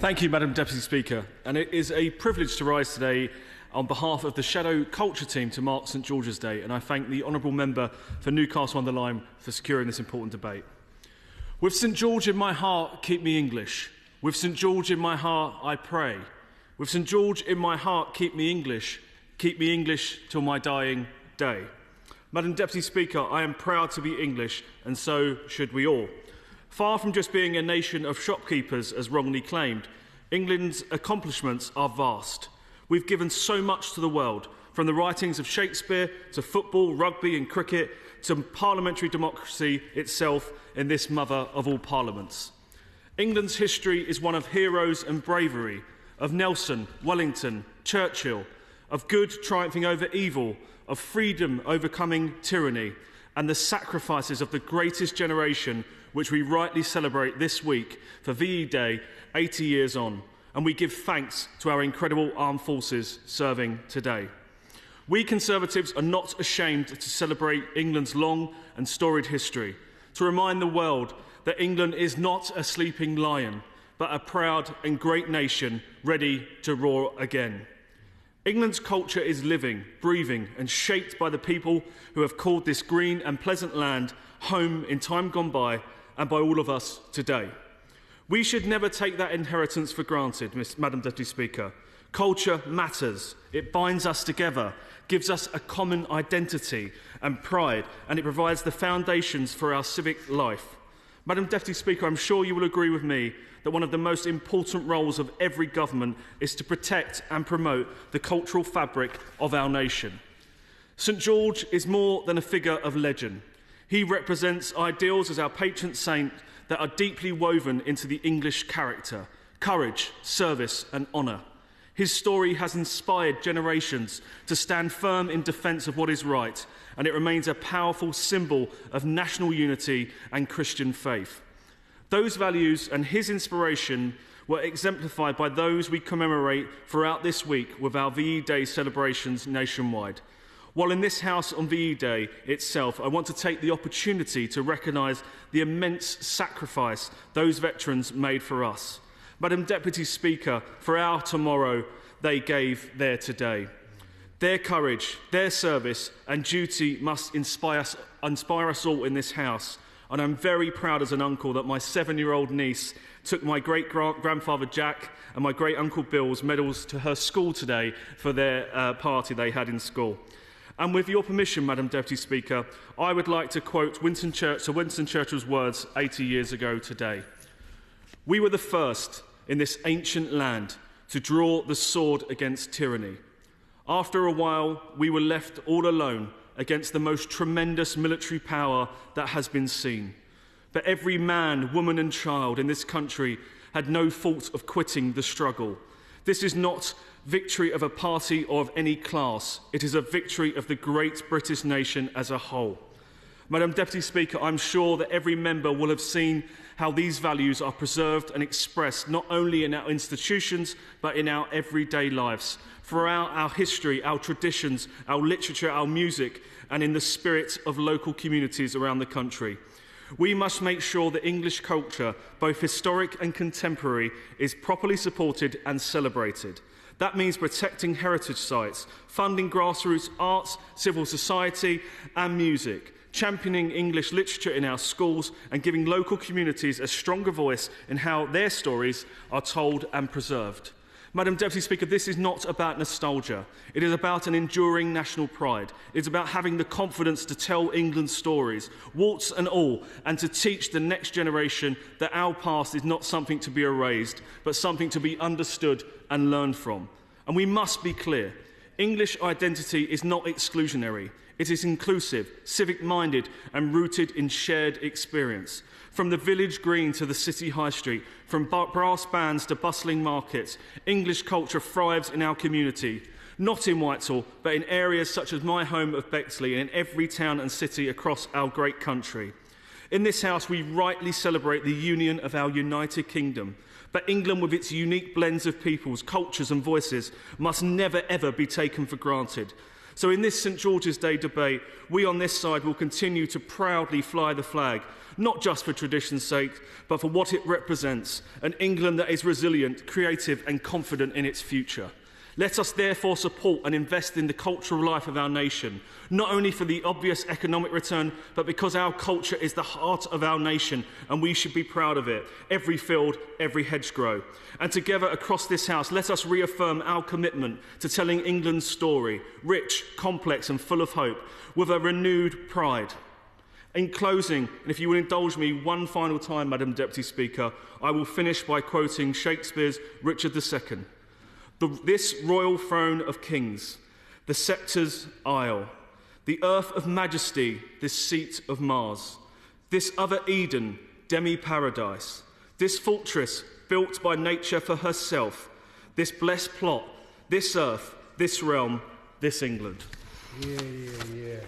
Thank you, Madam Deputy Speaker, and it is a privilege to rise today on behalf of the Shadow Culture team to mark St George's Day, and I thank the Honourable Member for Newcastle-under-Lyme for securing this important debate. With St George in my heart, keep me English. With St George in my heart, I pray. With St George in my heart, keep me English till my dying day. Madam Deputy Speaker, I am proud to be English, and so should we all. Far from just being a nation of shopkeepers, as wrongly claimed, England's accomplishments are vast. We've given so much to the world, from the writings of Shakespeare to football, rugby and cricket, to parliamentary democracy itself in this mother of all parliaments. England's history is one of heroes and bravery, of Nelson, Wellington, Churchill, of good triumphing over evil, of freedom overcoming tyranny, and the sacrifices of the greatest generation which we rightly celebrate this week for VE Day 80 years on, and we give thanks to our incredible armed forces serving today. We Conservatives are not ashamed to celebrate England's long and storied history, to remind the world that England is not a sleeping lion, but a proud and great nation ready to roar again. England's culture is living, breathing and shaped by the people who have called this green and pleasant land home in time gone by and by all of us today. We should never take that inheritance for granted, Madam Deputy Speaker. Culture matters. It binds us together, gives us a common identity and pride, and it provides the foundations for our civic life. Madam Deputy Speaker, I'm sure you will agree with me that one of the most important roles of every government is to protect and promote the cultural fabric of our nation. St George is more than a figure of legend. He represents ideals as our patron saint that are deeply woven into the English character: courage, service and honour. His story has inspired generations to stand firm in defence of what is right, and it remains a powerful symbol of national unity and Christian faith. Those values and his inspiration were exemplified by those we commemorate throughout this week with our VE Day celebrations nationwide. While in this House on VE Day itself, I want to take the opportunity to recognise the immense sacrifice those veterans made for us. Madam Deputy Speaker, for our tomorrow, they gave their today. Their courage, their service and duty must inspire us all in this House. And I'm very proud as an uncle that my 7-year-old niece took my great-grandfather Jack and my great-uncle Bill's medals to her school today for their party they had in school. And with your permission, Madam Deputy Speaker, I would like to quote Winston Churchill's words 80 years ago today. "We were the first in this ancient land to draw the sword against tyranny. After a while, we were left all alone against the most tremendous military power that has been seen. But every man, woman and child in this country had no thought of quitting the struggle. This is not victory of a party or of any class. It is a victory of the great British nation as a whole." Madam Deputy Speaker, I'm sure that every member will have seen how these values are preserved and expressed not only in our institutions, but in our everyday lives, throughout our history, our traditions, our literature, our music, and in the spirit of local communities around the country. We must make sure that English culture, both historic and contemporary, is properly supported and celebrated. That means protecting heritage sites, funding grassroots arts, civil society and music, championing English literature in our schools and giving local communities a stronger voice in how their stories are told and preserved. Madam Deputy Speaker, this is not about nostalgia. It is about an enduring national pride. It's about having the confidence to tell England's stories, warts and all, and to teach the next generation that our past is not something to be erased, but something to be understood and learned from. And we must be clear. English identity is not exclusionary. It is inclusive, civic-minded and rooted in shared experience. From the village green to the city high street, from brass bands to bustling markets, English culture thrives in our community, not in Whitehall, but in areas such as my home of Bexley and in every town and city across our great country. In this House, we rightly celebrate the union of our United Kingdom, but England, with its unique blends of peoples, cultures and voices, must never ever be taken for granted. So in this St George's Day debate, we on this side will continue to proudly fly the flag, not just for tradition's sake, but for what it represents, an England that is resilient, creative and confident in its future. Let us therefore support and invest in the cultural life of our nation, not only for the obvious economic return, but because our culture is the heart of our nation and we should be proud of it, every field, every hedgerow. And together across this house, let us reaffirm our commitment to telling England's story, rich, complex and full of hope, with a renewed pride. In closing, and if you will indulge me one final time, Madam Deputy Speaker, I will finish by quoting Shakespeare's Richard II. This royal throne of kings, the sceptre's isle, the earth of majesty, this seat of Mars, this other Eden, demi-paradise, this fortress built by nature for herself, this blessed plot, this earth, this realm, this England. Yeah.